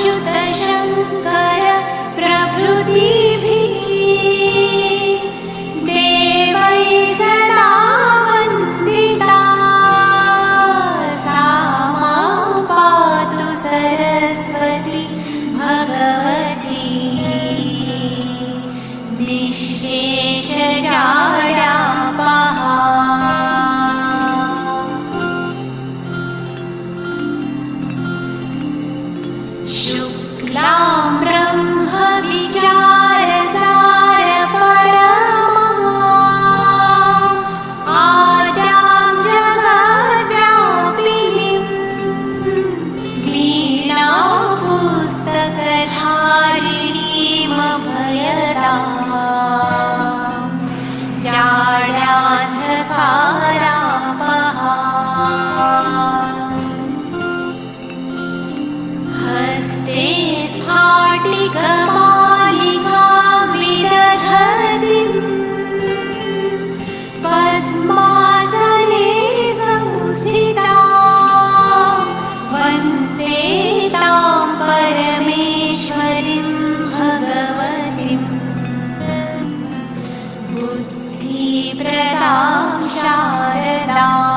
अच्युत शङ्कर प्रभृतिभिः देवैः सदा वन्दिता सा मां पातु सरस्वती भगवती निःशेषजाड्यापहा। शुक्लां ब्रह्म विचारसार परमां आद्यां जगद्व्यापिनीं वीणापुस्तकधारिणीमभयदां जाड्यान्धकारापहा। हस्ते स्फाटिकमालिकां विदधतीं पद्मासने संस्थिता वन्दे तां परमेश्वरीं भगवतीं बुद्धिप्रदां शारदाम्।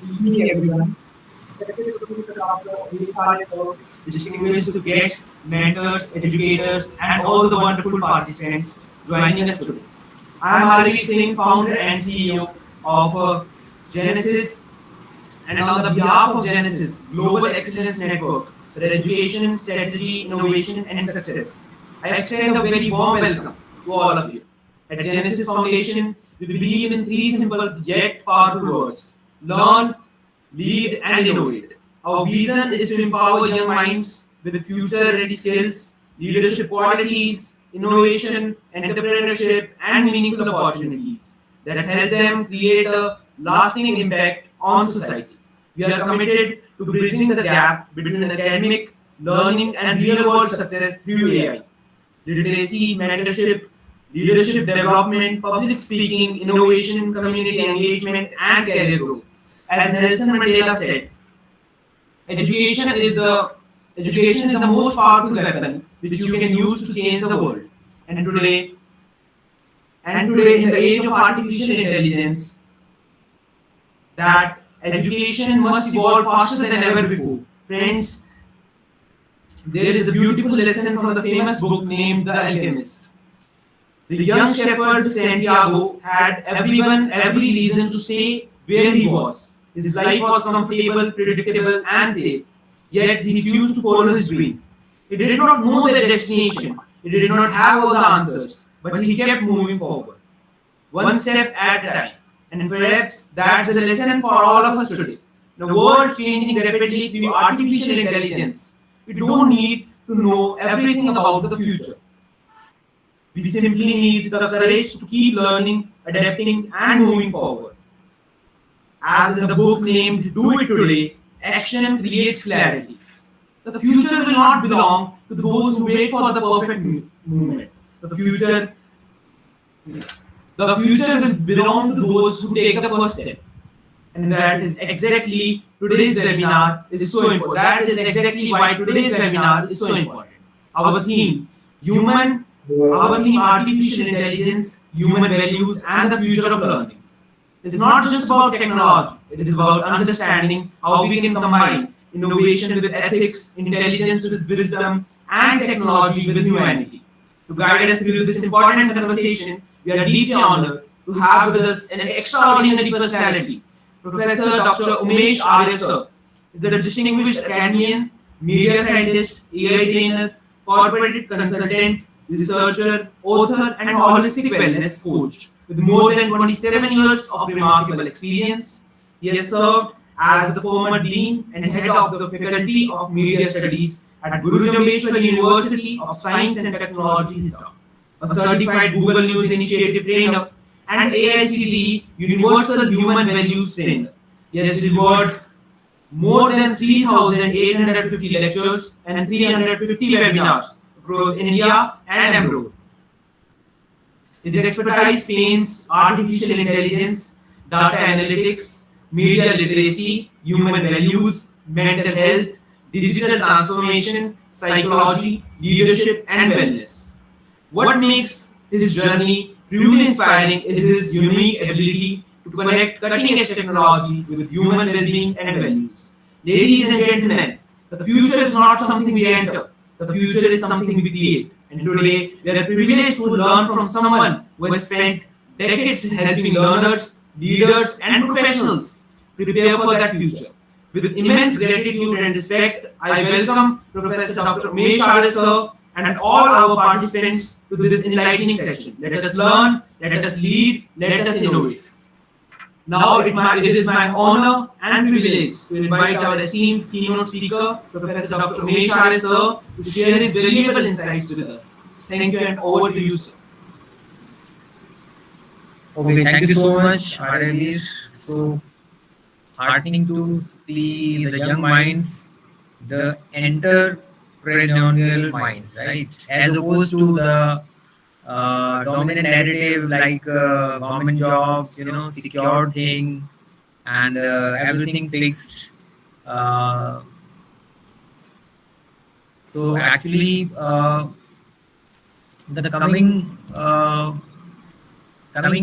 Good evening, everyone. Distinguished guests, mentors, educators, and all the wonderful participants joining us today. I am Harvi Singh, founder and CEO of Genesis, and on the behalf of Genesis Global Excellence Network for Education, Strategy, Innovation, and Success, I extend a very warm welcome to all of you. At Genesis Foundation, we believe in three simple yet powerful words: learn, lead, and innovate. Our vision is to empower young minds with future-ready skills, leadership qualities, innovation, entrepreneurship, and meaningful opportunities that help them create a lasting impact on society. We are committed to bridging the gap between academic learning and real-world success through AI, literacy, mentorship, leadership development, public speaking, innovation, community engagement, and career growth. As Nelson Mandela said, education is the most powerful weapon which you can use to change the world. And today, in the age of artificial intelligence, that education must evolve faster than ever before. Friends, there is a beautiful lesson from the famous book named The Alchemist. The young shepherd Santiago had every reason to stay where he was. His life was comfortable, predictable, and safe. Yet he chose to follow his dream. He did not know the destination. He did not have all the answers, but he kept moving forward, one step at a time. And perhaps that's the lesson for all of us today. The world changing rapidly through artificial intelligence. We don't need to know everything about the future. We simply need the courage to keep learning, adapting, and moving forward. As in the book named Do It Today, action creates clarity. The future will not belong to those who wait for the perfect moment. The future will belong to those who take the first step. And that is exactly today's webinar is so important. That is exactly why today's webinar is so important. Our theme, artificial intelligence, human values, and the future of learning. It's not just about technology. It is about understanding how we can combine innovation with ethics, intelligence with wisdom, and technology with humanity. To guide us through this important conversation, we are deeply honored to have with us an extraordinary personality, Professor Dr. Umesh Arya sir. Is a distinguished academician, media scientist, AI trainer, corporate consultant, researcher, author, and holistic wellness coach. With more than 27 years of remarkable experience, he has served as the former Dean and Head of the Faculty of Media Studies at Guru Jambheshwar University of Science and Technology, Hisar, a certified Google News Initiative trainer, and AICTE Universal Human Values trainer. He has delivered more than 3,850 lectures and 350 webinars across India and abroad. His expertise spans artificial intelligence, data analytics, media literacy, human values, mental health, digital transformation, psychology, leadership, and wellness. What makes his journey truly inspiring is his unique ability to connect cutting edge technology with human well being and values. Ladies and gentlemen, the future is not something we enter, the future is something we create. And today, we are privileged to learn from someone who has spent decades helping learners, leaders, and professionals prepare for that future. With immense gratitude and respect, I welcome Professor Dr. Umesh Arya sir and all our participants to this enlightening session. Let us learn, let us lead, let us innovate. Now it is my honor and privilege to invite our esteemed keynote speaker, Professor Dr. Umesh Arya sir, to share his valuable insights with us. Thank you, and over to you, sir. Okay, thank you so much, Aravir. So heartening to see the young minds, the entrepreneurial minds, right? As opposed to the dominant narrative like government jobs, secured thing, and everything fixed. So actually, the coming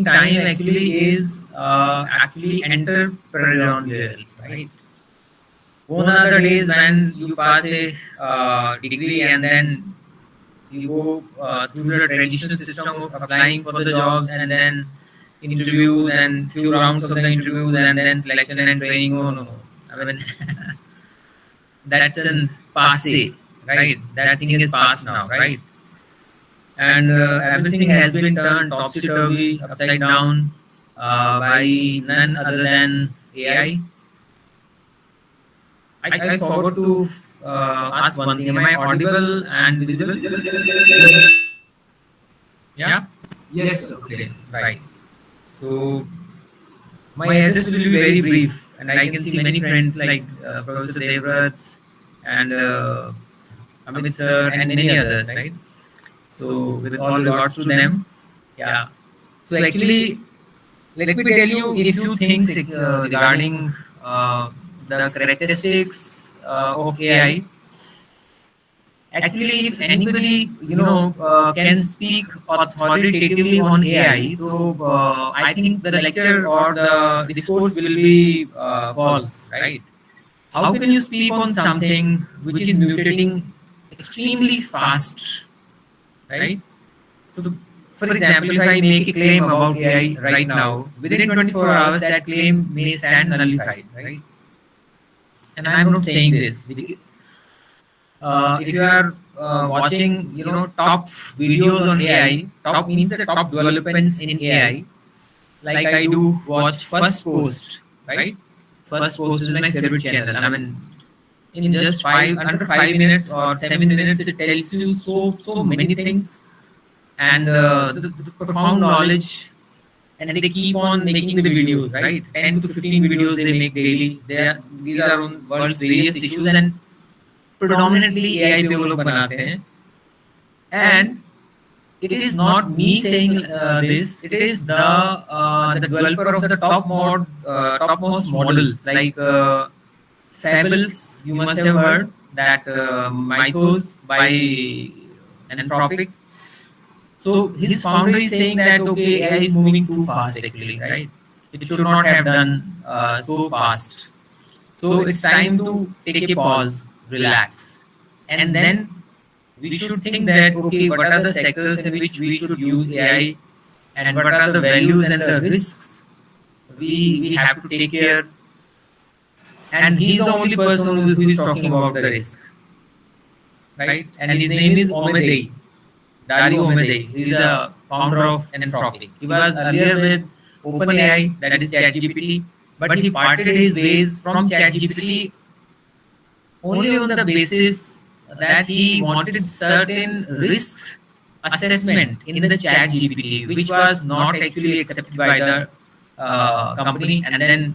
time actually is actually entrepreneurial, right? Gone are the days when you pass a degree and then you go through the traditional system of applying for the jobs and then interviews and few rounds of the interviews and then selection and training. Oh no, I mean that's an passe, right? That thing is past now, right? And everything has been turned topsy-turvy, upside down by none other than AI. I forgot to ask one thing. Am I audible and visible? Yeah? Yes, sir. Okay, right. So, my address will be very brief, and I can see many friends like Professor Devrat and Amit sir and many others, right? So, with all regards to them, yeah. So, actually, let me tell you a few things regarding the characteristics of AI. Actually, if anybody can speak authoritatively on AI, so I think the lecture or the discourse will be false, right? How can you speak on something which is mutating extremely fast, right? So, for example, if I make a claim about AI right now, within 24 hours, that claim may stand nullified, right? And I'm not saying this. If you are watching, top videos on AI, top means the top developments in AI. Like I do watch First Post, right? First Post is my favorite channel. I mean, in just under 5 minutes or 7 minutes, it tells you so many things and the profound knowledge, and they keep on making the videos, right? 10 to 15 videos they make daily. These are on world's various issues and predominantly AI पे वो लोग बनाते हैं. And it is not me saying this. It is the developer of the topmost models like Fables. You must have heard that Mythos by Anthropic. So his founder is saying that okay, AI is moving too fast actually, right? It should not have done so fast. So it's time to take a pause, relax, and then we should think that okay, what are the sectors in which we should use AI, and what are the values and the risks we have to take care. And he's the only person who is talking about the risk, right? And his name is Omedei. Dario Omedei. He is the founder of Anthropic. He was earlier with OpenAI, that is ChatGPT, but he parted his ways from ChatGPT only on the basis that he wanted certain risks assessment in the ChatGPT, which was not actually accepted by the company, and then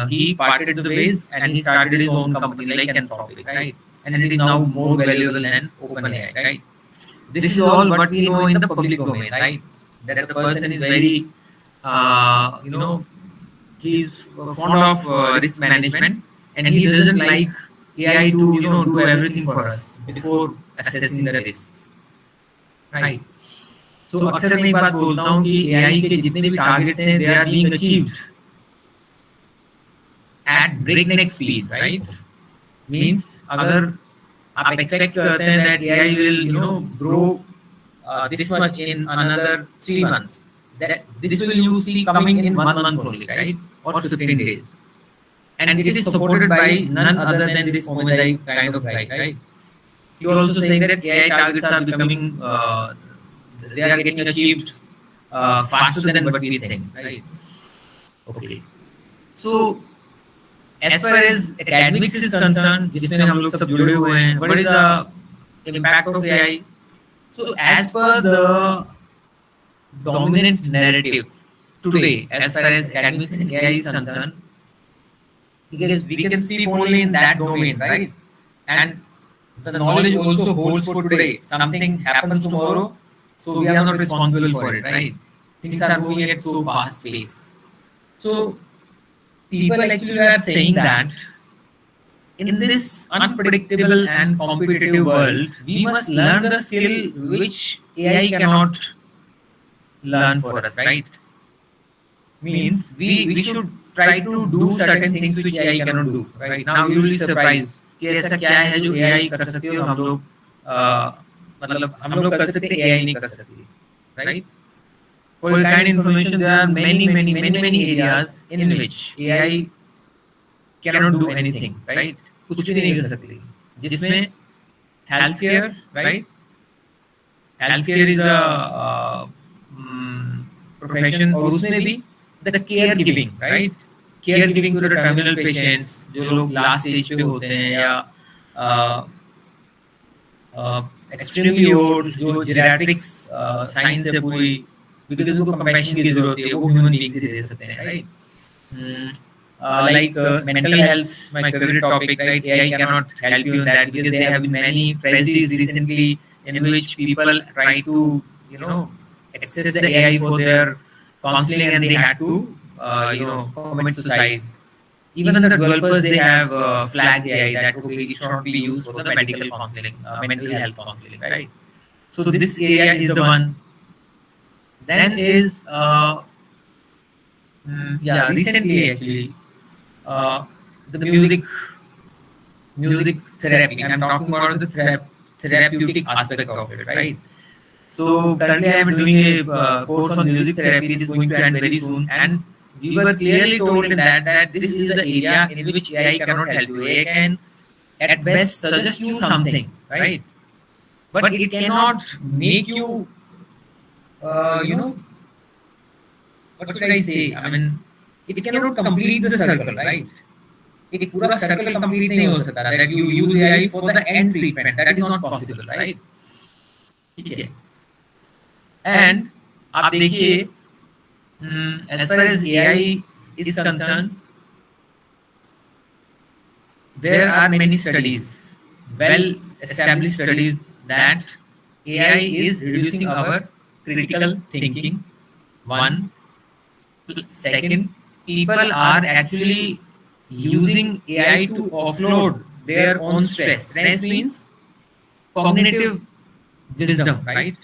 he parted the ways and he started his own company like Anthropic, right? And it is now more valuable than OpenAI, right? This is all what we know in the public domain, right? That the person is very, he's fond of risk management, and he doesn't like AI to, do everything for us before assessing the risks, right? So अक्सर मैं एक बात बोलता हूँ कि AI के जितने भी targets हैं, they are being achieved at breakneck speed, right? Means अगर आप expect करते हैं that AI will, grow this much in another 3 months, that this will you see coming in 1 month only, right? Or 15 days. And it is supported by none other than this OpenAI kind of guy, right? You are also saying that AI targets are becoming, they are getting achieved faster than what we think, right? Okay. So, as far as academics is concerned, जिसमें हम लोग सब जुड़े हुए हैं, what is the impact of AI? So, as per the dominant narrative today, as far as academics and AI is concerned, because we can speak only in that domain, right? And the knowledge also holds for today. Something happens tomorrow, so we are not responsible for it, right? Things are moving at so fast pace. So people actually are saying that in this unpredictable and competitive world, we must learn the skill which AI cannot learn for us, right? Means we should try to do certain things which AI cannot do, right? Now you will be surprised कि ऐसा क्या है जो AI कर सकती है और हम लोग मतलब हम लोग कर सकते हैं, AI नहीं कर सकती, right? For your kind information, there are many areas in which AI cannot do anything, right? कुछ भी नहीं कर सकती, जिसमें healthcare, right? Healthcare is a profession, और उसमें भी the caregiving, right? Caregiving to the terminal patients, जो लोग last stage पे होते हैं या extremely old, जो geriatrics science से पूरी, because उनको compassion की जरूरत है, वो human beings से दे सकते हैं, right? Like mental health, my favorite topic, right? AI cannot help you in that because there have been many tragedies recently in which people try to, access the AI for their counseling and they had to, commit suicide. Even the developers, they have flagged AI that okay, it should not be used for the medical counseling, mental health counseling, right? So this area is the one. Then is recently actually the music therapy. I'm talking about the therapeutic aspect of it, right? So currently I am doing a course on music therapy. It is going to end very soon, and we were clearly told in that this is the area in which AI cannot help you. AI can at best suggest you something, right? But it cannot make you, what should I say? I mean, it cannot complete the circle, right? एक पूरा circle complete नहीं हो सकता that you use AI for the end treatment. That is not possible, right? Okay. And आप देखिए, as far as AI is concerned, there are many studies, well-established studies, that AI is reducing our critical thinking. One. Second, people are actually using AI to offload their own stress. Stress means cognitive wisdom, right?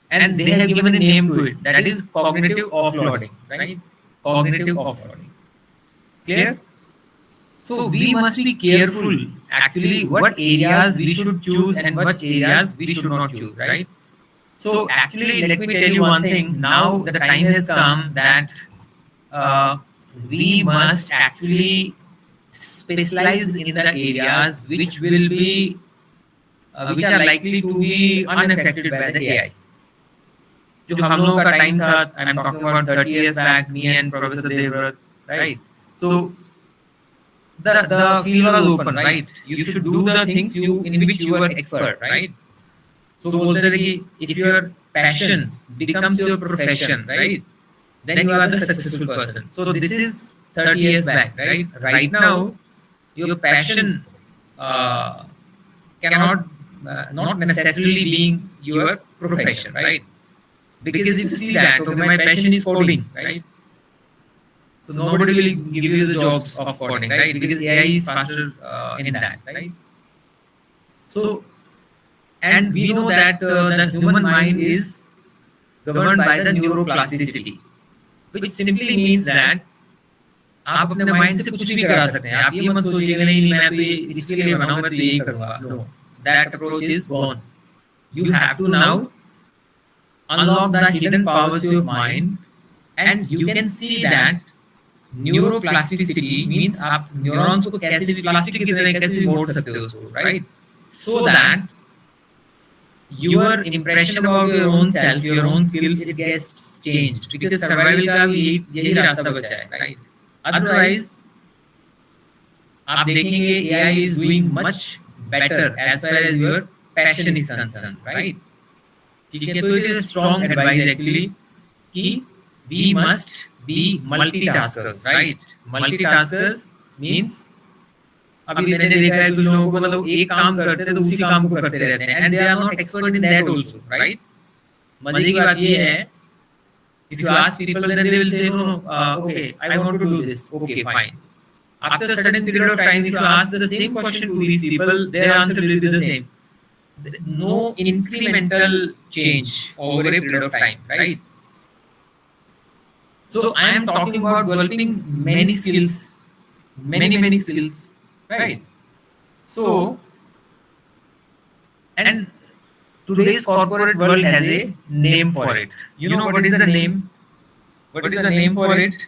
And they have given a name to it. That is cognitive offloading, right? Cognitive offloading. Clear? So we must be careful actually what areas we should choose and what areas we should not choose, right? So actually, let me tell you one thing. Now the time has come that we must actually specialize in the areas which will be, which are likely to be unaffected by the AI. जो हम लोगों का time था, I'm talking about 30 years back, me and Professor Devrat, right? So the field was open, right? You should do the things in which you are expert, right? So बोलते थे कि if your passion becomes your profession, right, then you are the successful person. So this is 30 years back, right? Right now, your passion uh, cannot not necessarily being your profession, right? Because if you see that, okay, my passion is coding, right? So nobody will give you the jobs of coding, right? Because AI is faster in that, right? So, and we know that the human mind is governed by the neuroplasticity, which simply means that आप अपने mind से कुछ भी करा सकते हैं. आप ये मत सोचिएगा नहीं नहीं मैं तो ये इसके लिए बना हूं, मैं तो यही करूंगा. No, that approach is gone. You have to now unlock the hidden powers of your mind, and you can see that neuroplasticity means आप न्यूरॉन्स को कैसे भी प्लास्टिक की तरह कैसे भी मोड़ सकते हो उसको, right? So that your impression about your own self, your own skills, it gets changed. Because survival का भी यही रास्ता बचा है, right? Otherwise, आप देखेंगे AI is doing much better as far as your passion is concerned, right? ठीक है, तो it is a strong advice actually कि we must be multitaskers, right? Multitaskers means अभी मैंने देखा है कुछ लोगों को मतलब एक काम करते हैं तो उसी काम को करते रहते हैं, and they are not expert in that also, right? मजे की बात ये है, if you ask people then they will say no, okay, I want to do this, okay, fine. After a certain period of time, if you ask the same question to these people, their answer will be the same. No incremental change over a period of time, right? So I am talking about developing many skills, many skills, right? So, and today's corporate world has a name for it. You know what is the name? What is the name for it?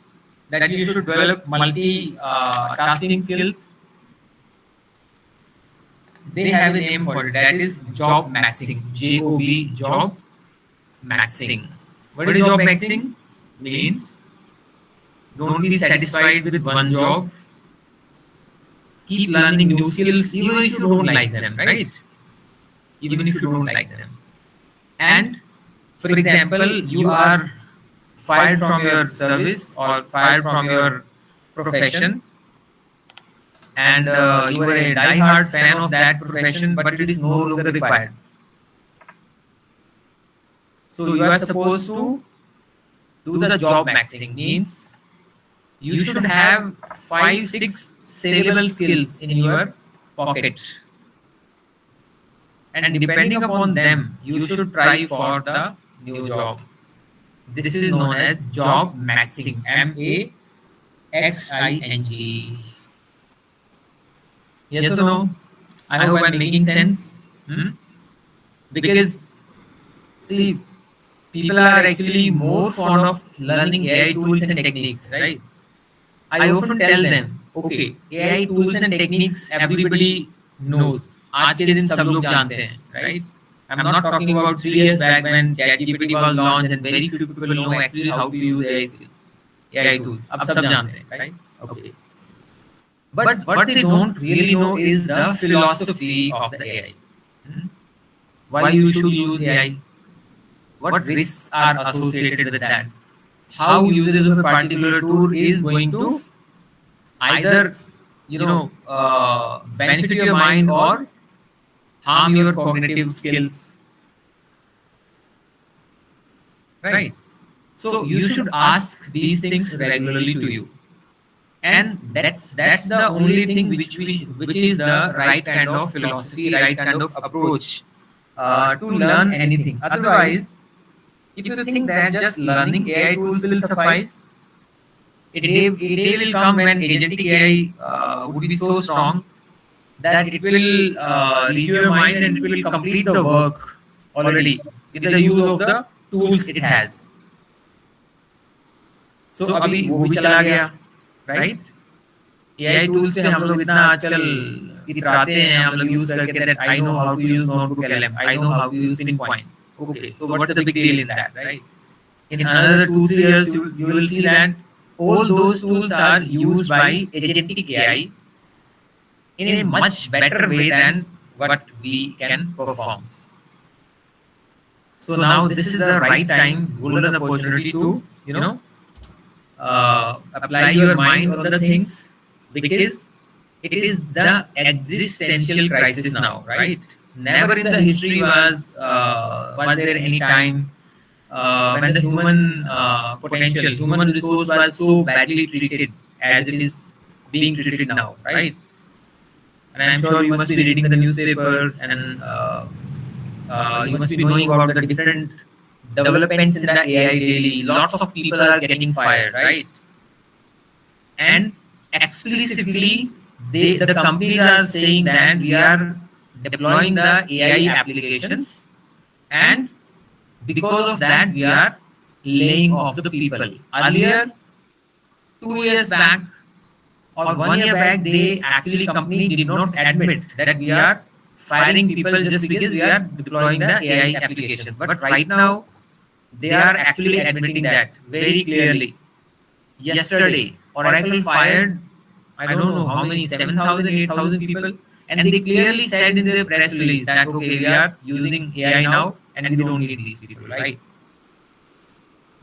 That you should develop multi-tasking skills. They have a name for it. That is job maxing. JOB, job maxing. What is job maxing? Means don't be satisfied with one job. Keep learning new skills even if you don't like them, right? Even if you don't like them. And for example, you are fired from your service or fired from your profession, and you are a die-hard fan of that profession, but it is no longer required. So you are supposed to do the job maxing. Means you should have 5-6 saleable skills in your pocket, and depending upon them, you should try for the new job. This is known as job maxing. MAXING. Yes or no? I hope I'm making sense. Because see, people are actually more fond of learning AI tools and techniques, right? I often tell them, okay, AI tools and techniques everybody knows. आज के दिन सब लोग जानते हैं, right? I'm not talking about 3 years back when ChatGPT was launched and very few people know actually how to use AI tools. अब सब जानते हैं, right? Okay. But what they don't really know is the philosophy of the AI. Why you should use AI? What risks are associated with that? How usage of a particular tool is going to either, benefit your mind or harm your cognitive skills, right? So you should ask these things regularly to you, and that's the only thing which is the right kind of philosophy, right kind of approach to learn anything. Otherwise, if you think that just learning AI tools will suffice, a day will come when agentic AI would be so strong that it will read your mind and it will complete the work already with the use of the tools it has. So अभी वो भी चला गया, right? AI tools पे हम लोग इतना आजकल इतराते हैं, हम लोग use करके that I know how to use notebook LM, I know how to use pinpoint. Okay, so what's the big deal in that, right? In another 2-3 years, you will see that all those tools are used by agentic AI in a much better way than what we can perform. So now this is the right time, golden opportunity to, apply your mind on the things, because it is the existential crisis now, right? Never in the history was there any time when the human potential, human resource was so badly treated as it is being treated now, right? And I'm sure you must be reading the newspaper, and you must be knowing about the different developments in the AI daily. Lots of people are getting fired, right? And explicitly, the companies are saying that we are deploying the AI applications, and because of that, we are laying off the people. Earlier, 2 years back or 1 year back, they actually company did not admit that we are firing people just because we are deploying the AI applications. But right now, they are actually admitting that very clearly. Yesterday, Oracle fired, I don't know how many, 7,000, 8,000 people, and they clearly said in their press release that, okay, we are using AI now and we don't need these people, right?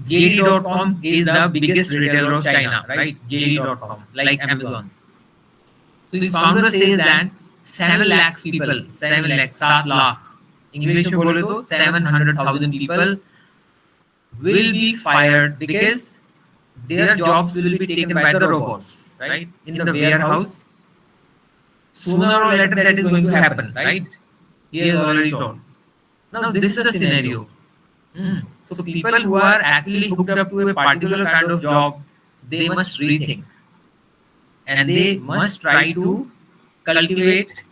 JD.com is the biggest retailer of China, right? JD.com, like Amazon. So his founder says that 7 lakhs people, 7 lakhs, 7 lakh, English में बोले तो 700,000 people will be fired because their jobs will be taken by the robots, right? In the warehouse. Sooner or later that is going to happen, right? He has already told. Now this is the scenario. So people who are actually hooked up to a particular kind of job, they must rethink. And they must try to cultivate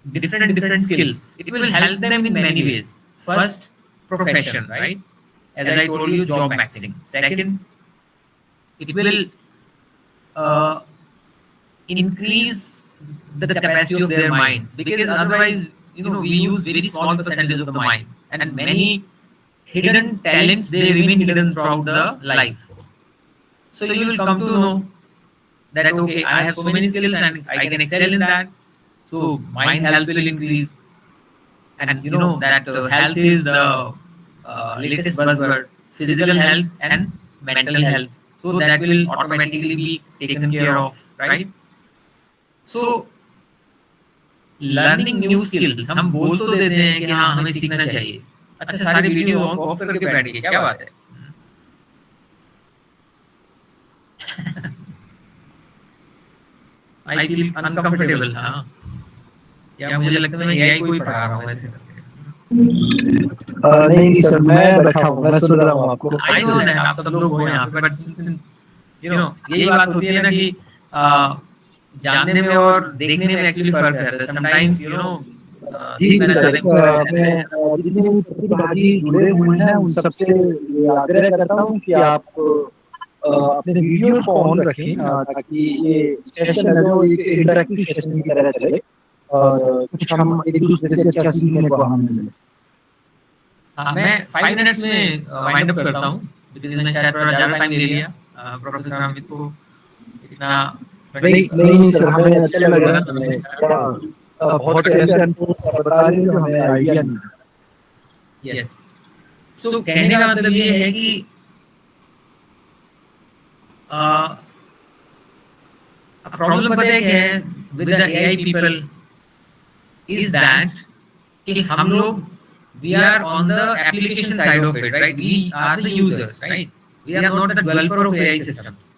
different skills. It will help them in many ways. First, profession, right? As I told you, job maxing. Second, it will increase the capacity of their minds, because otherwise, we use very small percentage of the mind, and many hidden talents, they remain hidden throughout the life. So you will come to know that, okay, I have so many skills and I can excel in that. So mind health will increase, and that health is the latest buzzword: physical health and mental health. So that will automatically be taken care of, right? So learning new skills, हम बोल तो देते हैं कि हाँ हमें सीखना चाहिए, अच्छा सारी वीडियो ऑफ करके बैठ गए, क्या बात है? I feel uncomfortable. हाँ, या मुझे लगता है मैं एआई को ही पढ़ा रहा हूँ ऐसे करके। नहीं सर, मैं बैठा हूँ, मैं सुन रहा हूँ आपको। आई नो दैट आप सब लोग हो यहाँ पे, बट यही बात होती है ना कि जानने में और देखने में एक्चुअली फर्क है। समटाइम्स जी सर, मैं जितने भी प्रतिभागी जुड़े हुए हैं उन सबसे आग्रह करता हूँ कि आप अपने वीडियोस को ऑन रखें, ताकि ये सेशन है जो एक इंटरैक्टिव सेशन की तरह चले और कुछ हम एक दूसरे से अच्छा सीखने को हमें मिले। हाँ, मैं 5 मिनट्स में वाइंड अप करता हूँ, बिकॉज़ मैं शायद थोड़ा ज़्यादा टाइम ले लिया प्रोफेसर अमित को। इतना नहीं सर, हमें अच्छा लग रहा है, बहुत से ऐसे अनुभव बता रहे हैं जो हमें आइडिया नहीं था। यस, सो कहने का मतलब ये है कि प्रॉब्लम पता है क्या है with the AI people is that कि हम लोग we are on the application side of it, right? We are the users, right? We are not the developer of AI systems,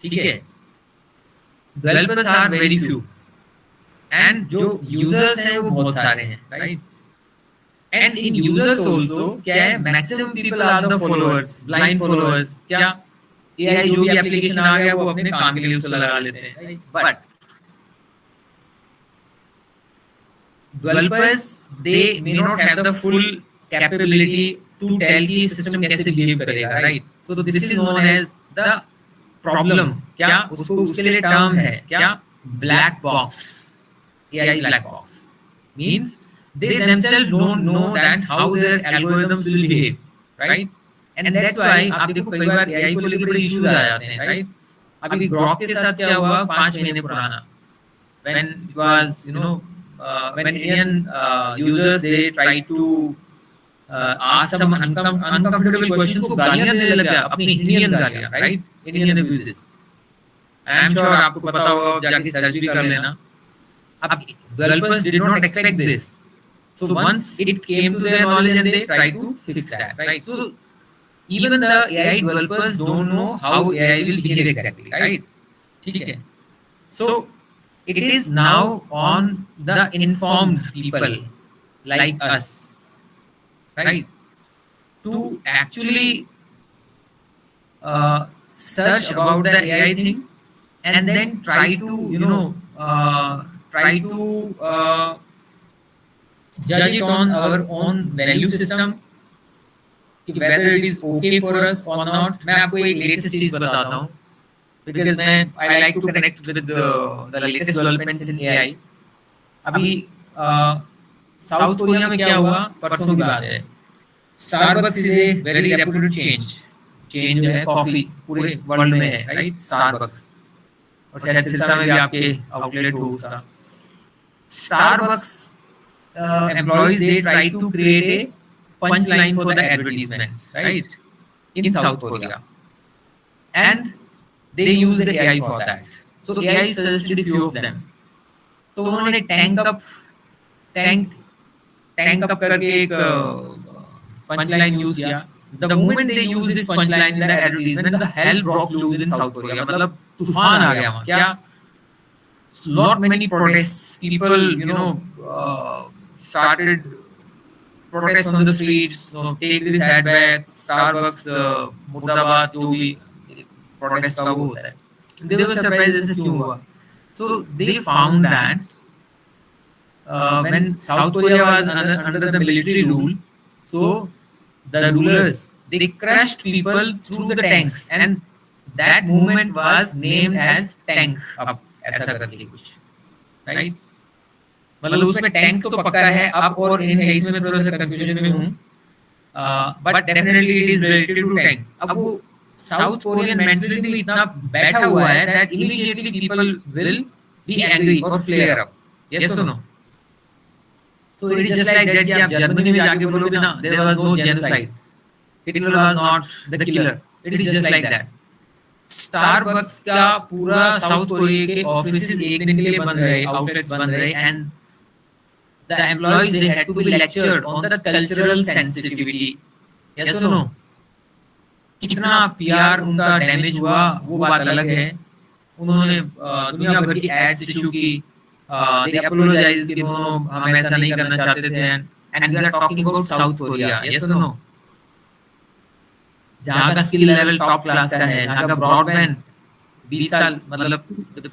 ठीक है? Developers are very few and जो users हैं वो बहुत सारे हैं, right? And in users also क्या है, maximum people are the followers, blind followers. क्या एआई जो भी एप्लीकेशन आ गया वो अपने काम के लिए उसको लगा लेते हैं, but developers they may not have the full capability to tell कि सिस्टम कैसे बिहेव करेगा, right? So this is known as the problem. क्या उसको उसके लिए टर्म है क्या? Black box. AI black box means they themselves don't know that how their algorithms will behave, right? And that's why आप देखो कई बार एआई को लेकर बड़े इश्यूज आ जाते हैं, राइट? अभी ग्रॉक के साथ क्या हुआ 5 महीने पुराना, when it was when Indian users they try to ask some uncomfortable questions, वो गालियां देने लग गया, अपनी इंडियन गालियां, right? Indian abuses. I am sure आपको पता होगा, आप जाके सर्च भी कर लेना. अब developers did not expect this, so once it came to their knowledge and they tried to fix that, right? So even the AI developers don't know how AI will behave exactly, right? ठीक है. So it is now on the informed people like us, right, to actually search about the AI thing and then try to judge it on our own value system, कि whether it is okay for us or not. मैं आपको एक latest चीज बताता हूँ, because I like to connect with the latest developments in AI. अभी south Korea में क्या हुआ, परसों की बात है. Starbucks is a very reputed chain जो है कॉफी पूरे वर्ल्ड में है, राइट? स्टारबक्स, और शायद सिरसा में भी आपके आउटलेट हो उसका. Starbucks employees they try to create a punchline for the advertisements, right, in South Korea, and they use the AI for that. So AI suggested a few of them. तो उन्होंने tank up करके एक punchline use किया. The moment they use this punchline in the advertisement, the hell broke loose in South Korea. मतलब तूफान आ गया वहाँ. क्या? Lot many protests. People, started protests on the streets. Take this ad back. Starbucks, मुर्दाबाद, जो भी protest का वो होता है. They were surprised ऐसे क्यों हुआ. So they found that when South Korea was under the military rule, so the rulers they crushed people through the tanks, and that movement was named as tank up, ऐसा करके कुछ, right? मतलब उसमें tank तो पक्का है. अब और इसमें थोड़ा सा कंफ्यूजन में हूँ, but definitely it is related to tank. अब वो साउथ कोरियन मेंटालिटी में इतना बैठा हुआ है that immediately people will be angry or flare up. Yes or no? So it is just like that कि आप जर्मनी में जाके बोलोगे ना, there was no genocide, Hitler was not the killer. It is just like that. Starbucks का पूरा south Korea के offices एक दिन के लिए बंद रहे, आउटलेट्स बंद रहे, and the employees they had to be lectured on the cultural sensitivity. Yes or no? कितना पीआर उनका डैमेज हुआ वो बात अलग है. उन्होंने दुनिया भर की एड्स इशू की, they apologized कि हम ऐसा नहीं करना चाहते थे, and we are talking about South Korea. Yes or no? जहाँ का स्किल लेवल टॉप क्लास का है, जहाँ का ब्रॉडबैंड 20 साल मतलब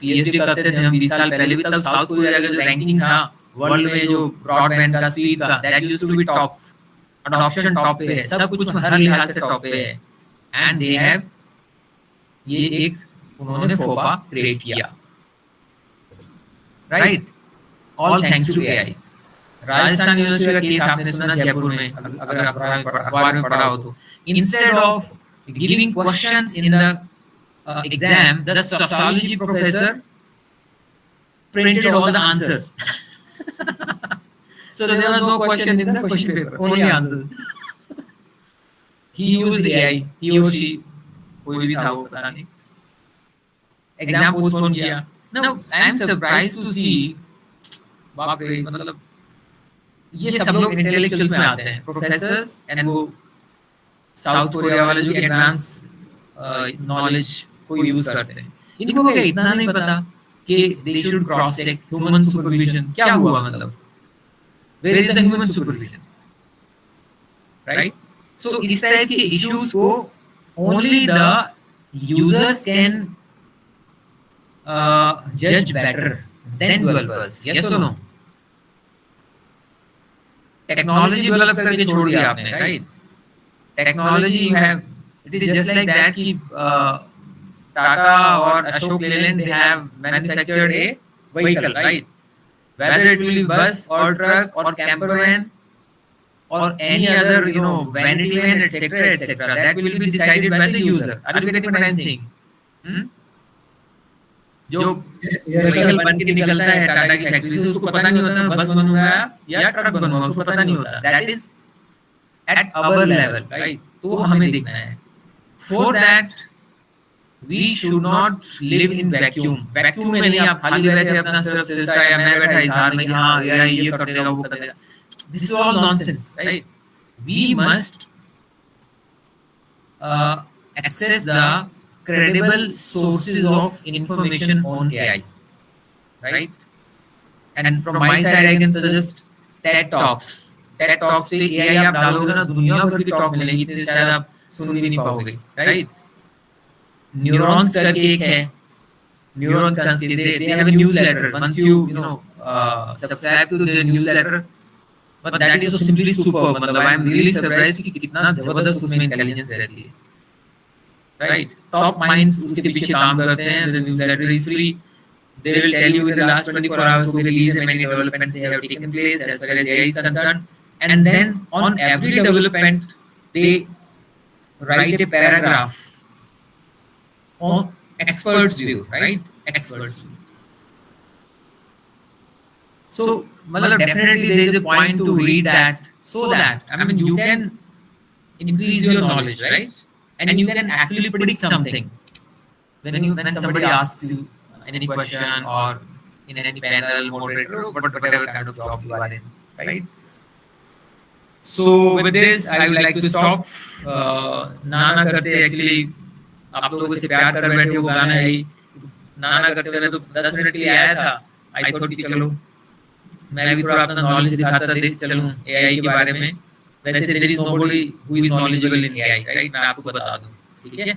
पीएचडी करते थे हम 20 साल पहले भी, तब साउथ कोरिया का जो रैंकिंग था वर्ल्ड में, जो ब्रॉडबैंड का स्पीड का, that used to be top. Adoption top पे है, सब कुछ हर लिहाज से टॉप पे है, एंड दे हैव ये एक उन्होंने फोपा क्रिएट किया, right? All thanks to AI. Rajasthan University का केस आपने सुना जयपुर में, अगर आप अखबार में पढ़ा हो तो, instead of giving questions in the exam, the sociology professor printed all the answers. So there was no question in the question paper, only answers. He used AI, he or she, कोई भी था वो पता नहीं, exam postpone किया. Now I am surprised to see, बाप रे, मतलब ये सब लोग इंटेलेक्चुअल्स में आते हैं, प्रोफेसर्स, एंड वो साउथ कोरिया वाले जो एडवांस नॉलेज को यूज करते हैं. इनको क्या इतना नहीं पता कि they should cross check human supervision. क्या हुआ मतलब, where is the human supervision, right? So इस टाइप के इश्यूज को ओनली द यूजर्स कैन जज बेटर देन डेवलपर्स. यस और नो? टेक्नोलॉजी डेवलप करके छोड़ दिया आपने, right? Technology you have, it is just like that कि टाटा और Ashok Leyland they have manufactured a vehicle, right? Whether it will be bus or truck or camper van, or any other, vanity and etc. That will be decided by the user. Are you getting what I'm saying? जो vehicle बन के निकलता है टाटा की factory से, उसको पता नहीं होता मैं बस बनूंगा या ट्रक बनूंगा, उसको पता नहीं होता. That is at our level, right? तो हमें देखना है. For that we should not live in vacuum. Vacuum में नहीं आप खाली बैठे अपना सिर्फ सिलसिला या मैं बैठा इजहार में कि हाँ ये कर देगा वो कर देगा. This is all nonsense, right? We must access the credible sources of information on AI, right? And from my side, I can suggest TED Talks. TED Talks पे AI आप डालोगे ना, दुनिया भर की टॉक मिलेगी, इतने शायद आप सुन भी नहीं पाओगे, right? Neurons करके एक है, Neurons करके they have a newsletter. Once you subscribe to their newsletter, but that is so simply superb. मतलब I am really surprised कि कितना जबरदस्त उसमें इंटेलिजेंस रहती है. Right, top minds उसके पीछे काम करते हैं. The newsletter is free. They will tell you in the last 24 hours of release and many developments have taken place as far as AI is concerned. And then on every development, they write a paragraph on experts' view, right? Experts' view. So, definitely there is a point to read that, so that you can increase your knowledge, right? And you can actually predict something when somebody asks you any question or in any panel, moderator, whatever kind of job you are in, right? So with this, I would like to stop. नाना करते actually आप लोगों से प्यार कर बैठे, वो गाना है ही. नाना करते मैं तो 10 मिनट के लिए आया था. I thought कि चलो मैं भी थोड़ा अपना नॉलेज दिखाता चलूं AI के बारे में. वैसे there is nobody who is knowledgeable in AI, right? मैं आपको बता दूं, ठीक है?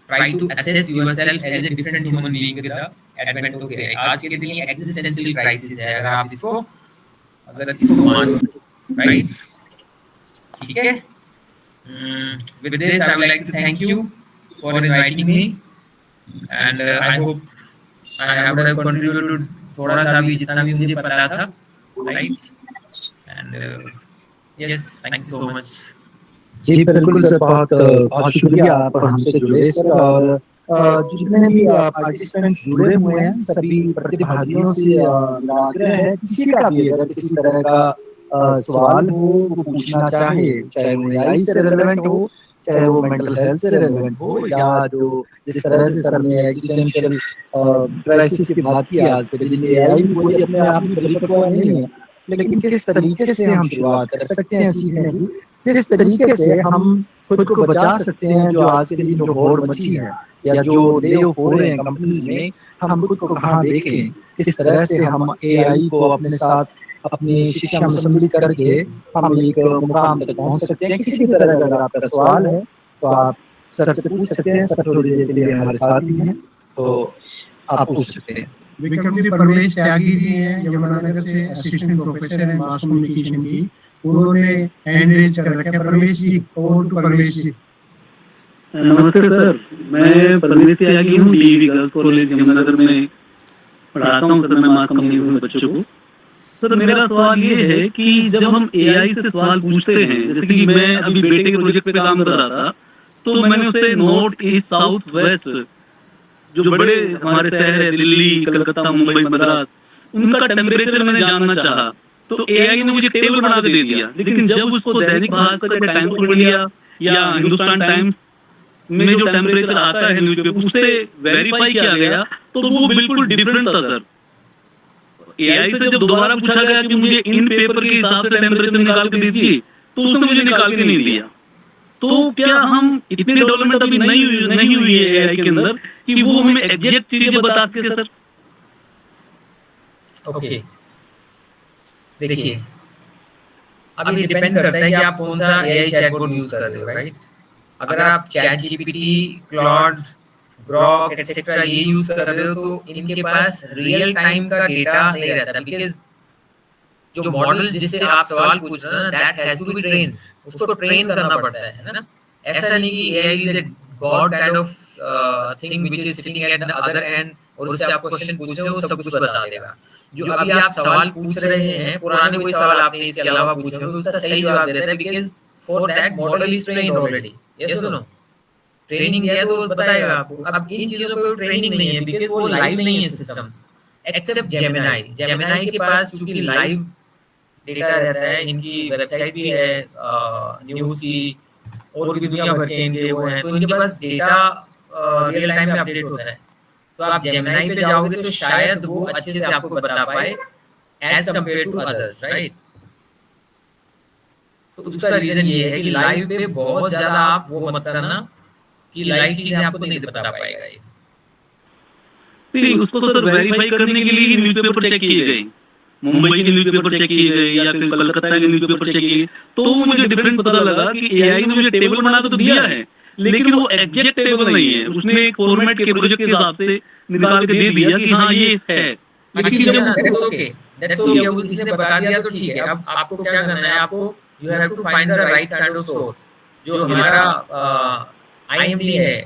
Try to assess yourself as a different human being with the advent of AI. आज के दिन ये existential crisis है, अगर आप इसको मान, right? ठीक है? With this, I would like to thank you for inviting me, and I hope I would have contributed थोड़ा सा भी जितना भी मुझे पता था, right? And yes, thank you so much. जी बिल्कुल सर, बहुत बहुत शुक्रिया आप हमसे जुड़े सर. और जितने भी पार्टिसिपेंट्स जुड़े हुए हैं सभी प्रतिभागियों से आग्रह है, किसी का भी अगर किसी तरह का सवाल हो वो पूछना चाहे, चाहे वो AI से रिलेवेंट हो, चाहे वो मेंटल हेल्थ से रिलेवेंट हो, या जो जिस तरह से सर ने एग्जिस्टेंशियल क्राइसिस की बात की आज के दिन, AI कोई अपने आप में परिपक्व नहीं है, लेकिन किस तरीके से हम शुरुआत कर सकते हैं सीखने की, किस तरीके से हम खुद को बचा सकते हैं जो आज के दिन जो होड़ मची है या जो ले ऑफ हो रहे हैं कंपनीज में, हम खुद को कहाँ देखें, किस तरह से हम AI को अपने साथ अपनी शिक्षा में सम्मिलित करके हम एक मुकाम तक पहुंच सकते हैं. किसी भी तरह का अगर आपका सवाल है तो आप सर से पूछ सकते हैं. सर थोड़ी देर के लिए हमारे साथ ही हैं तो आप पूछ सकते हैं. विक्रम जी, परमेश त्यागी जी हैं यमुनानगर से, असिस्टेंट प्रोफेसर हैं मास कम्युनिकेशन की, उन्होंने हैंड रेज कर रखा है. परमेश जी, ओवर टू परमेश जी. नमस्ते सर, मैं परमेश त्यागी हूँ, डीवी गर्ल्स कॉलेज यमुनानगर में पढ़ाता हूँ सर मैं मास कम्युनिकेशन में बच्चों को. सर मेरा सवाल ये है कि जब हम AI से सवाल पूछते हैं, जैसे कि मैं अभी बेटे के प्रोजेक्ट पे काम कर रहा था, तो मैंने उससे नॉर्थ ईस्ट साउथ वेस्ट जो बड़े हमारे शहर है, दिल्ली, कलकत्ता, मुंबई, मद्रास, उनका टेम्परेचर मैंने जानना चाहा, तो AI ने मुझे टेबल बना के दे दिया. लेकिन जब उसको दैनिक भास्कर का टाइम्स ऑफ इंडिया या हिंदुस्तान टाइम्स में जो टेम्परेचर आता है न्यूज़पेपर, उससे वेरीफाई किया गया तो वो बिल्कुल डिफरेंट था सर. AI से जब दोबारा पूछा गया कि मुझे इन पेपर के हिसाब से टेम्परेचर निकाल के दीजिए, तो उसने मुझे निकाल के नहीं दिया. तो क्या हम इतनी डेवलपमेंट अभी नहीं हुई है AI के अंदर कि वो हमें एग्जैक्ट चीजें बता सके सर? ओके, देखिए अब ये डिपेंड करता है कि आप कौन सा AI चैटबॉट यूज कर रहे हो, राइट? अगर आप ChatGPT, Claude, Grok एटसेट्रा ये यूज कर रहे हो तो इनके पास रियल टाइम का डेटा नहीं रहता, बिकॉज जो मॉडल जिससे आप सवाल पूछ रहे हैं that has to be trained, उसको ट्रेन करना पड़ता है ना. ऐसा नहीं कि AI is a god kind of thing which is sitting at the other end और उससे आप क्वेश्चन पूछ रहे हो वो सब कुछ बता देगा। जो अभी आप सवाल पूछ रहे हैं पुराने कोई सवाल आपने इसके अलावा पूछे होंगे उसका सही जवाब देता है, because for that model is trained already. Yes और नो? ट्रेनिंग है तो बताएगा आपको। अब इन चीजों पे ट्रेनिंग नहीं है बिकॉज वो लाइव नहीं है सिस्टम्स, एक्सेप्ट जेमिनाई। जेमिनाई के पास चूंकि लाइव डेटा रहता है, इनकी वेबसाइट भी है न्यूज की और भी दुनिया भर के इनके वो हैं, तो इनके पास डेटा रियल टाइम में अपडेट होता है। तो आप जेमिनाई पे जाओगे तो शायद वो अच्छे से आपको बता पाए as compare to others, right? तो उसका रीजन ये है कि लाइव पे बहुत ज्यादा आप वो मत करना कि लाइव चीजें आपको नहीं बता पाएगा ये। नहीं, उसको तो सर वेरीफाई करने के लिए न्यूज़पेपर चेक किए गए, मुंबई के न्यूज़पेपर चेक किए गए या फिर कलकत्ता के न्यूज़पेपर चेक किए, तो मुझे डिफरेंस पता लगा कि एआई ने मुझे टेबल बना तो दिया है लेकिन वो एग्जैक्ट टेबल नहीं है, उसने एक फॉर्मेट के प्रोजेक्ट के हिसाब से निकाल के दे दिया कि हाँ ये है। ठीक है ना, दैट्स ओके, दैट्स ओके, वो इसने बता दिया तो ठीक है। अब आपको क्या करना है, आपको you have to find the right kind of source. जो हमारा आईएमडी है,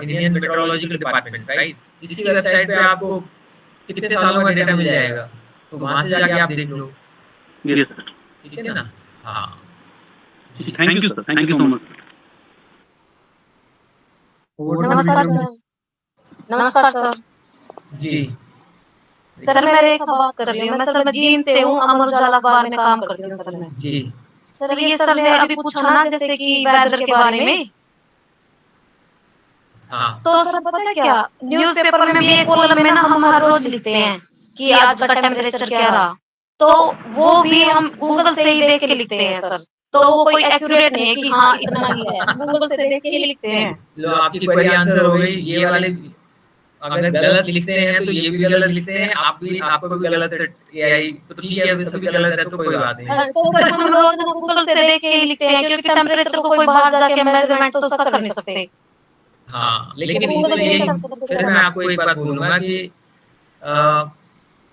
इंडियन मेट्रोलॉजिकल डिपार्टमेंट, राइट, इसकी वेबसाइट पे आपको कितने सालों का डेटा मिल जाएगा, तो वहां से जाके आप देख लो। यस सर, ठीक है ना? हाँ, thank you sir, thank you so much. नमस्कार सर। नमस्कार सर। जी सर मेरे एक बात कर रही हूँ मैं, सर मैं जीन से हूँ, अमर उजाला अखबार में काम करती हूँ सर मैं। जी सर ये सर ने अभी पूछा ना जैसे कि वेदर के बारे में, हाँ, तो सर पता है क्या, न्यूज़पेपर में भी एक कॉलम में ना हम हर रोज लिखते हैं कि आज का टेम्परेचर क्या रहा, तो वो भी हम गूगल से ही देख के लिखते हैं सर, तो वो कोई एक्यूरेट नहीं है कि हाँ इतना ही है, गूगल से देख के ही लिखते हैं। लो आपकी क्वेरी आंसर हो गई। ये वाले अगर गलत लिखते हैं तो ये भी गलत लिखते हैं, आप भी, आपको भी गलत है एआई, तो ठीक है, अभी सभी गलत है तो कोई बात नहीं। तो सर हम रोज गूगल से देख के ही लिखते हैं क्योंकि टेम्परेचर को कोई बाहर जाके मेजरमेंट तो सर कर नहीं सकते। हाँ, लेकिन इसमें ये सर मैं आपको एक बात बोलूंगा कि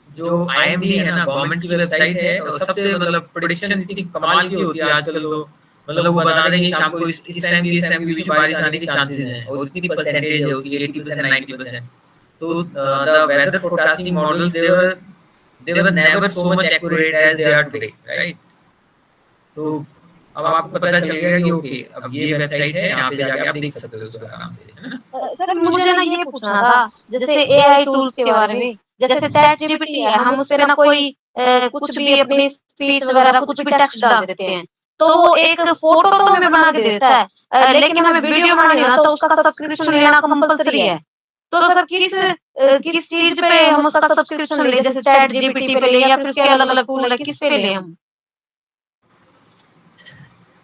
जो आईएमडी है ना, गवर्नमेंट की वेबसाइट है, और सबसे मतलब प्रेडिक्शन इतनी कमाल की होती है आजकल, तो मतलब वो बता देंगे शाम को इस टाइम के बीच बारिश आने के चांसेस हैं और इतनी परसेंटेज है उसकी 80% 90%। तो the weather forecasting models they were never so much accurate as they are today, right? तो अब आपको पता चल गया कि ओके अब ये वेबसाइट है, यहाँ पे जाके आप देख सकते हो उसको आराम से, है ना? सर मुझे ना ये पूछना था जैसे एआई टूल्स के बारे में, जैसे चैट जीपीटी है, हम उस पे ना कोई कुछ भी अपनी स्पीच वगैरह कुछ भी टेक्स्ट डाल देते हैं, तो वो एक फोटो तो हमें बना के देता है, लेकिन हमें वीडियो बनानी है ना तो उसका सब्सक्रिप्शन लेना कंपलसरी है। तो सर किस चीज पे हम उसका सब्सक्रिप्शन ले, जैसे चैट जीपीटी पे ले या फिर उसके अलग अलग टूल है, किस पे ले हम?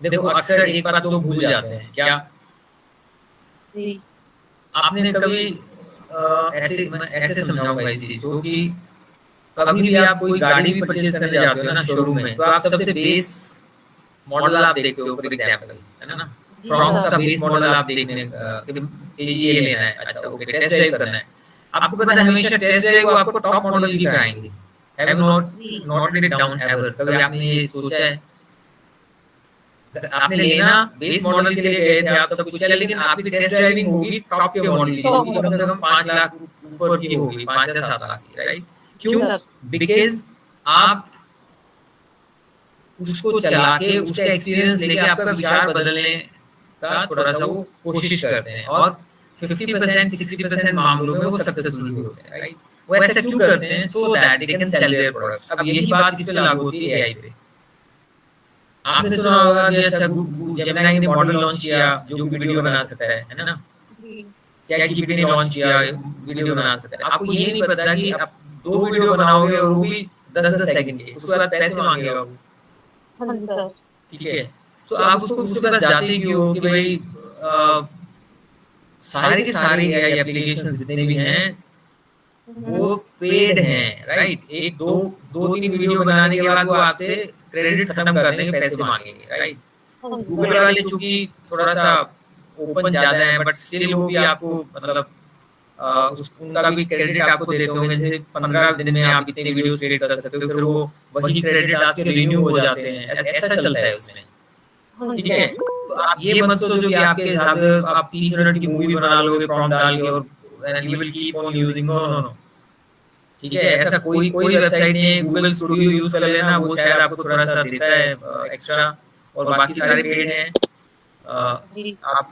देखो अक्सर एक बात तो भूल जाते हैं क्या जी, आपने कभी ऐसे समझाऊंगा इस चीज को कि कभी भी आप कोई गाड़ी भी परचेज करने जाते हो ना शोरूम में, तो आप सबसे बेस मॉडल आप देखते हो, फॉर एग्जांपल, है ना? फ्रॉन्क्स का बेस मॉडल आप देखने कि ये लेना है, अच्छा ओके, टेस्ट ड्राइव करना है, आपको पता है हमेशा टेस्ट ड्राइव वो आपको टॉप मॉडल ही कराएंगे। Have not let down ever, कभी आपने ये सोचा है? आपने लेना बेस मॉडल के लिए गए थे, आप सब कुछ किया, लेकिन आपकी टेस्ट ड्राइविंग होगी टॉप के मॉडल की, होगी कम से कम 5 लाख ऊपर की होगी, 5 से 7 लाख की, राइट? क्यों? बिकॉज आप उसको चला के उसका एक्सपीरियंस लेके आपका विचार बदलने का थोड़ा सा वो कोशिश करते हैं, और 50% 60% मामलों में वो सक्सेसफुल भी होते हैं, राइट? वो ऐसा क्यों करते हैं? So that they can sell their products. अब यही बात इस पे लागू होती है एआई पे। आपने सुना होगा कि अच्छा जेमिनी ने मॉडल लॉन्च किया जो वीडियो बना सकता है ना? चैट जीपीटी ने लॉन्च किया वीडियो बना सकता है। आपको ये नहीं पता कि आप 2 वीडियो बनाओगे और वो भी 10-10 सेकंड के, उसके बाद पैसे मांगेगा वो। हाँ जी सर। ठीक है, सो आप उसको उसके पास जाते क्यों हो कि भाई सारे के सारे एआई एप्लीकेशंस जितने भी हैं वो पेड हैं, राइट? एक दो 3 वीडियो बनाने के बाद वो आपसे क्रेडिट खत्म कर देंगे, पैसे मांगेंगे, राइट? गूगल वाले चूंकि थोड़ा सा ओपन ज्यादा है, बट स्टिल वो भी आपको मतलब उनका भी क्रेडिट आपको देते होंगे, जैसे 15 दिन में आप कितने वीडियोस क्रिएट कर सकते हो, फिर वो वही क्रेडिट आपके रिन्यू हो जाते हैं, ऐसा चलता है उसमें। ठीक है, तो आप ये मत सोचो कि आपके हिसाब से आप 30 मिनट की मूवी बना लोगे प्रॉम्प्ट डाल के और and you will keep on using. No. ठीक है, ऐसा कोई वेबसाइट नहीं है. गूगल स्टूडियो यूज कर लेना, वो शायद आपको थोड़ा सा देता है एक्स्ट्रा, और बाकी सारे पेड हैं. आप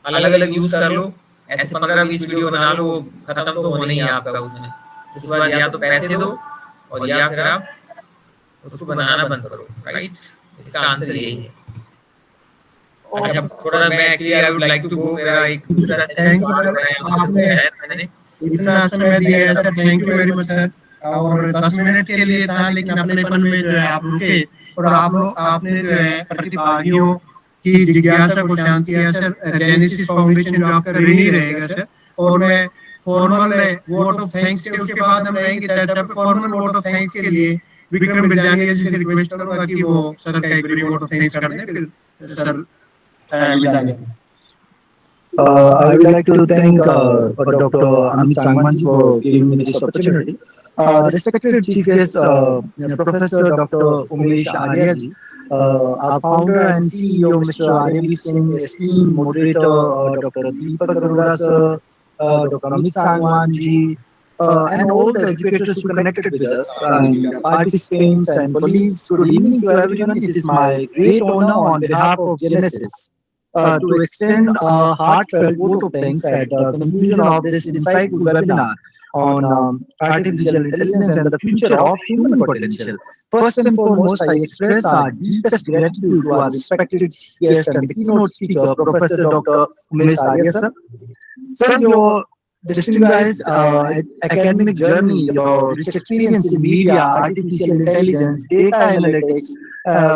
अलग यूज कर लो. ऐसे 15-20 वीडियो बना लो, खत्म तो होने ही है आपका उसमें. उसके बाद या तो पैसे दो और या फिर आप उसको बनाना बंद करो. राइट, इसका आंसर यही है. अच्छा, थोड़ा मैं actually I would like to go, मेरा एक दूसरा मैंने इतना समय दिया है sir, thank you very much sir. और 10 मिनट के लिए था, लेकिन अपनेपन में जो है आप रुके और आपने जो है प्रतिभागियों की जिज्ञासा को शांत किया सर. जेनेसिस फाउंडेशन जो आपका ऋणी रहेगा सर. और मैं फॉर्मल वोट ऑफ थैंक्स के उसके बाद हम रहेंगे चर्चा पर. फॉर्मल वोट ऑफ थैंक्स के लिए विक्रम बिरजानी जी से रिक्वेस्ट करूंगा कि वो सर का एक वोट ऑफ थैंक्स कर दें, फिर सर विदा लेंगे. I would like to thank Dr. Amit Sangwan for giving me this opportunity. Respected Chief Guest, Professor Dr. Umesh Arya ji, our founder and CEO, Mr. Aryaveer Singh, esteemed moderator, Dr. Deepak Arora sir, Dr. Amit Sangwan ji, and all the educators who connected with us, and participants and colleagues. Good evening to everyone. It is my great honor on behalf of Genesis to extend a heartfelt vote of thanks at the conclusion of this insightful webinar on artificial intelligence and the future of human potential. First and foremost, I express our deepest gratitude to our respected guest and the keynote speaker, Professor Dr. Umesh Arya sir. Sir, your distinguished academic journey, your rich experience in media, artificial intelligence, data analytics,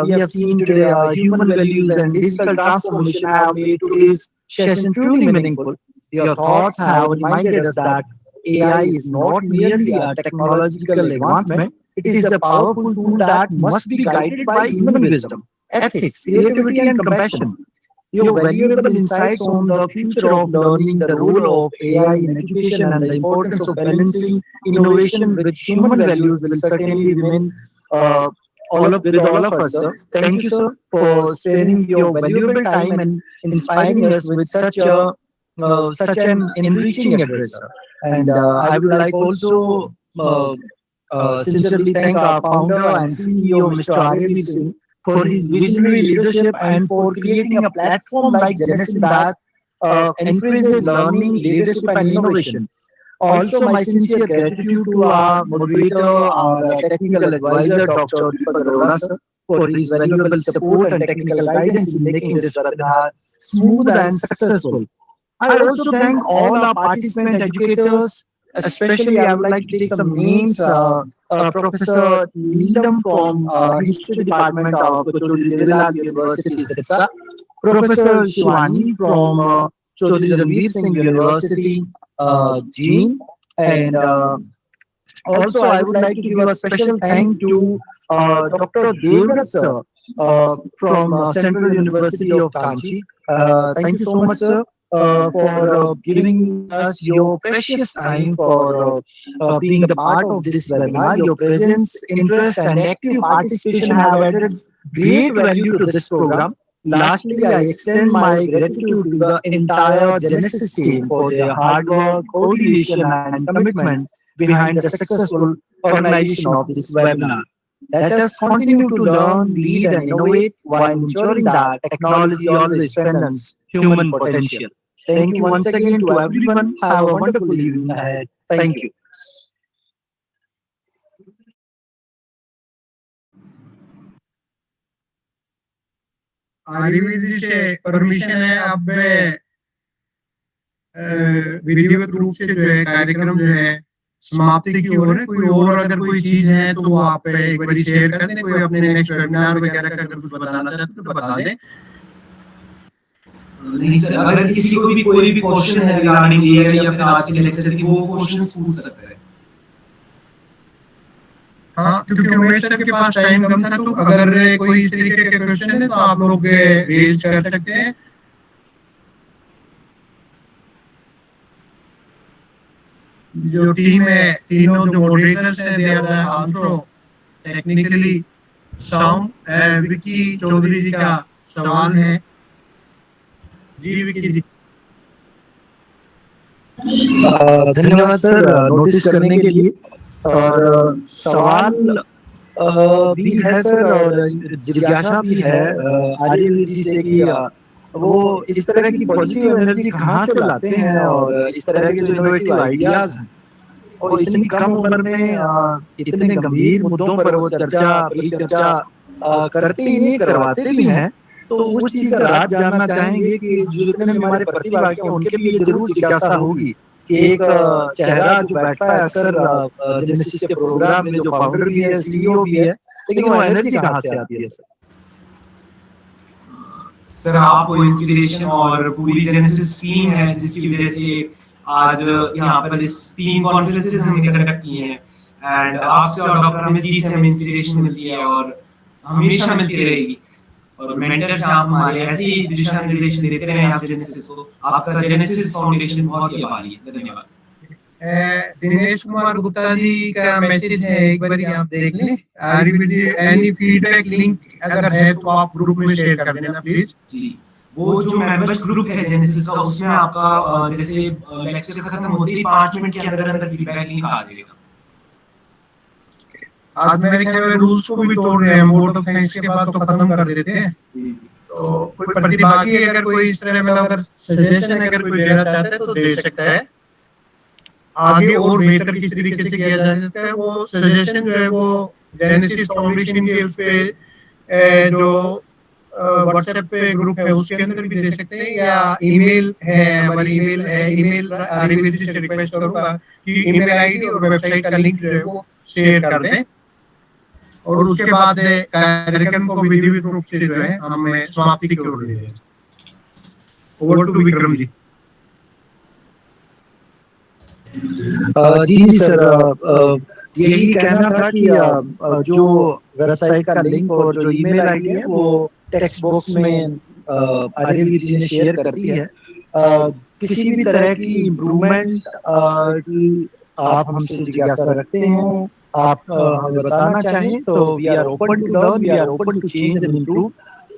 we have seen today human values and digital transformation have made today's session truly meaningful. Your thoughts have reminded us that AI is not merely a technological advancement, it is a powerful tool that must be guided by human wisdom, ethics, creativity and compassion. Your valuable insights on the future of learning, the role of AI in education and the importance of balancing innovation with human values will certainly remain all of us, sir. Thank you, sir, for sparing your valuable time and inspiring us with such an enriching address, sir. And I would like also sincerely thank our founder and CEO, Mr. Aryaveer Singh, for his visionary leadership and for creating a platform like Genesis that encourages learning, leadership, and innovation. Also, my sincere gratitude to our moderator, our technical advisor, Dr. Deepak Arora sir, for his valuable support and technical guidance in making this webinar smooth and successful. I also thank all our participant educators. Especially, I would like to take some names. Professor Neelam from History Department of Chaudhry Devlal University, Sirsa. Professor Shivani from Chaudhry Ranveer Singh University, Jean. And also, I would like to give a special thank to Dr. Devrat sir from Central University of Kanchi. Thank you so much, sir, for giving us your precious time for being the part of this webinar. Your presence, interest, and active participation have added great value to this program. Lastly, I extend my gratitude to the entire Genesis team for their hard work, coordination, and commitment behind the successful organization of this webinar. Let us continue to learn, lead, and innovate while ensuring that technology always strengthens human potential. Thank you once again to everyone. Have a wonderful evening ahead. Thank you. Aarveer जी से permission है, अब विधिवत रूप से जो है कार्यक्रम जो है समाप्ति की ओर है. कोई और अगर कोई चीज है तो वो आप एक बार शेयर कर दें. कोई अपने नेक्स्ट वेबिनार वगैरह का अगर कुछ बताना चाहते तो बता दें. नहीं सर, अगर किसी को भी कोई भी क्वेश्चन है रिगार्डिंग एआई या फिर आज के लेक्चर की, वो क्वेश्चंस पूछ सकते हैं. हाँ, क्योंकि उमेश सर के पास टाइम कम था, तो अगर कोई इस तरीके के क्वेश्चन है तो आप लोग रेज कर सकते हैं. जो टीम है, तीनों जो मॉडरेटर्स हैं, they are also technically sound. Vicky Chaudhary ji का सवाल है. जी विकी जी. धन्यवाद सर नोटिस करने के लिए। और सवाल भी है सर और जिज्ञासा भी है आर्यवीर जी से कि वो इस तरह की पॉजिटिव एनर्जी कहाँ से लाते हैं और इस तरह के जो इनोवेटिव आइडियाज हैं और इतनी कम उम्र में इतने गंभीर मुद्दों पर वो परिचर्चा करते ही नहीं करवाते भी हैं। तो उस चीज का राज जानना चाहेंगे कि जो जितने भी हमारे प्रतिभागी हैं उनके भी ये जरूर जिज्ञासा होगी कि एक चेहरा जो बैठता है अक्सर जेनेसिस के प्रोग्राम में, जो फाउंडर भी है, सीईओ भी है, लेकिन वो एनर्जी कहाँ से आती है सर? सर आपको इंस्पिरेशन और पूरी जेनेसिस टीम है जिसकी वजह से आज यहाँ पर इस 3 कॉन्फ्रेंसेस हमने कंडक्ट किए हैं एंड आपसे और डॉक्टर अमित जी से हमें इंस्पिरेशन मिलती है और हमेशा मिलती रहेगी। और मेंटर्स आप हमारे ऐसे ही दिशा निर्देश देते रहे आप जेनेसिस को। आपका जेनेसिस फाउंडेशन बहुत ही आभारी है। धन्यवाद। दिनेश कुमार गुप्ता जी का मैसेज है, एक बार आप देख लें। एनी फीडबैक लिंक अगर है तो आप ग्रुप में शेयर कर देना प्लीज। जी, वो जो मेंबर्स ग्रुप है जेनेसिस का उसमें आपका जैसे लेक्चर खत्म होते ही 5 मिनट के अंदर अंदर फीडबैक लिंक आ जाएगा। आज मेरे ख्याल में रूल्स को भी तोड़ रहे हैं, वोट ऑफ थैंक्स के बाद तो खत्म कर देते हैं। तो कोई प्रतिभागी अगर कोई इस तरह मतलब अगर सजेशन अगर कोई देना चाहता है तो दे सकता है। आगे और बेहतर किस तरीके से किया जा सकता है वो सजेशन जो है वो जेनेसिस फाउंडेशन के उस पे जो व्हाट्सएप पे ग्रुप है उसके अंदर भी दे सकते हैं, या ईमेल है, हमारी ईमेल है, ईमेल आर्यवीर जी से रिक्वेस्ट करूंगा कि ईमेल आईडी और वेबसाइट का लिंक जो है वो शेयर कर दें और उसके बाद कार्यक्रम को विधिवत रूप से जो है हम समाप्ति की ओर ले जाएं। Over to Vikram ji. जी सर, यही कहना था कि जो वेबसाइट का लिंक और जो ईमेल आईडी है वो टेक्स्ट बॉक्स में आर्यवीर जी ने शेयर कर दी है। किसी भी तरह की इम्प्रूवमेंट आप हमसे जिज्ञासा रखते हैं, आप हमें बताना चाहें तो we are open to learn, we are open to change and improve.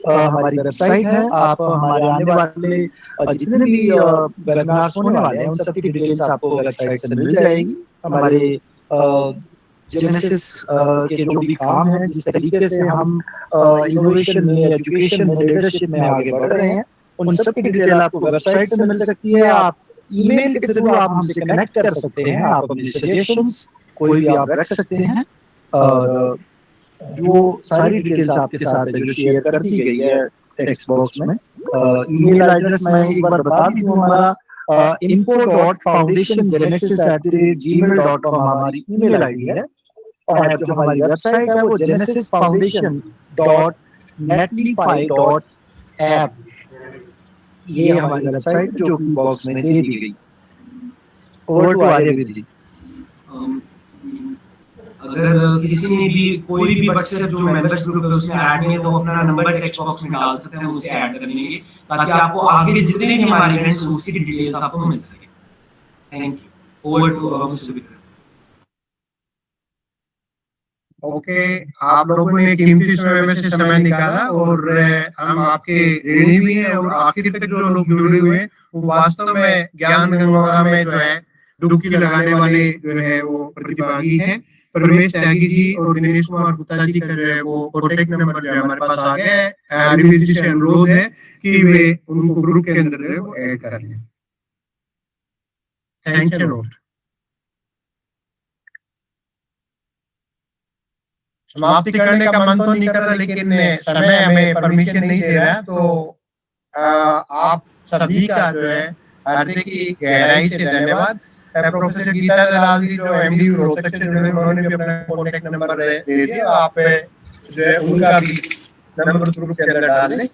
हमारी वेबसाइट है, आप हमारे आने वाले जितने भी वेबिनार्स होने वाले हैं उन सबकी डिटेल्स आपको वेबसाइट से मिल जाएगी। हमारे जेनेसिस के जो भी काम है, जिस तरीके से हम इनोवेशन में, एजुकेशन में, लीडरशिप में आगे बढ़ रहे हैं, उन सब की डिटेल आपको वेबसाइट से मिल सकती है। आप ईमेल के थ्रू आप हमसे कनेक्ट कर सकते हैं, आप अपने सजेशंस कोई भी आप रख सकते हैं और जो सारी डिटेल्स आपके साथ जो शेयर कर दी गई है टेक्स्ट बॉक्स में। ईमेल एड्रेस मैं एक बार बता भी दूं, हमारा info.foundationgenesis@gmail.com हमारी ईमेल आईडी है और जो हमारी वेबसाइट है वो genesisfoundation.netlify.app, ये हमारी वेबसाइट जो बॉक्स में दे दी गई। ओवर टू आर्यवीर जी। अगर किसी ने भी कोई भी बच्चा जो मेंबर्स ग्रुप है उसमें ऐड नहीं है तो अपना नंबर टेक्स्ट बॉक्स में डाल सकते हैं, हम उसे ऐड कर लेंगे ताकि आपको आगे के जितने भी हमारे इवेंट्स हैं उसकी डिटेल्स आपको मिल सके। Thank you. Over to mister Vikram. Okay, आप लोगों ने कीमती समय में से समय निकाला और हम आपके ऋणी भी हैं और आखिर तक जो लोग जुड़े हुए हैं वो वास्तव में ज्ञान गंगा में जो है डुबकी लगाने वाले जो है वो प्रतिभागी हैं। परमेश त्यागी जी और दिनेश कुमार गुप्ता जी का जो है वो कॉन्टैक्ट नंबर जो है हमारे पास आ गया है। आर्यवीर जी से अनुरोध है कि वे उनको ग्रुप के अंदर जो है वो ऐड कर लें। Thanks a lot. समाप्ति करने का मन तो नहीं कर रहा लेकिन समय हमें परमिशन नहीं दे रहा है, तो आप सभी का जो है हृदय की गहराई से धन्यवाद। प्रोफेसर गीता दलाल जी जो एमडी रोहतक से जुड़े उन्होंने भी अपना कॉन्टैक्ट नंबर दे दिया, आप जो है उनका भी नंबर ग्रुप के अंदर डाल दें।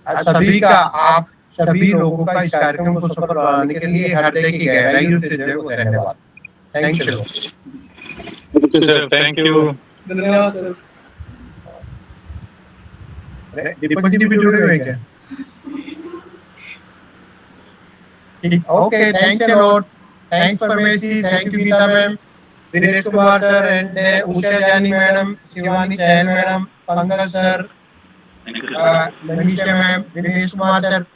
सभी का, आप सभी लोगों का इस कार्यक्रम को सफल बनाने के लिए हृदय की गहराई से जो है वो धन्यवाद। Thank you sir. Thank you. धन्यवाद सर। दीपक जी भी जुड़े हुए क्या? Okay, thanks a lot. Thanks Paramesh ji, thank you Geeta ma'am, Dinesh Kumar sir and Usha Jani madam, Shivani Chahal madam, Pankaj sir, Manisha ma'am, Dinesh Kumar sir,